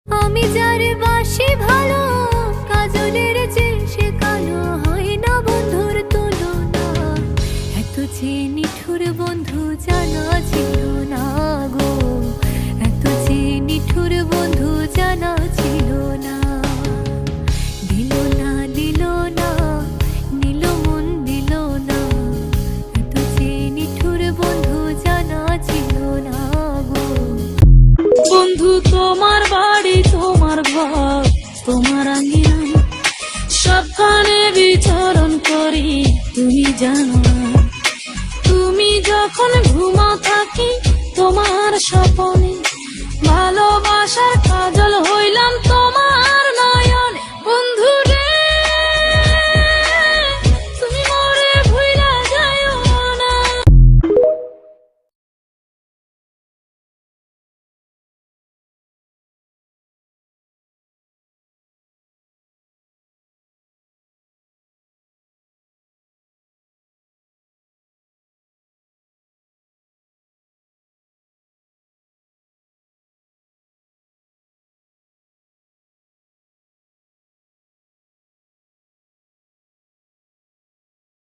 আমি যারে বাসি ভালো, কাজলের চেয়ে সে কালো হয় না বন্ধুর তুলনা। এত যে নিঠুর বন্ধু জানা ছিল না গো, এত যে নিঠুর বন্ধু জানা ছিল না। দিল না দিল না, নিল মন দিল না, এত যে নিঠুর বন্ধু জানা ছিল না গো। বন্ধু তোমার বাড়ি, তোমার ঘর, তোমার আঙ্গিনায় সবখানে বিচরণ করি, তুমি জানো না। তুমি যখন ঘুমা থাকি তোমার স্বপনে, ভালোবাসার কাজ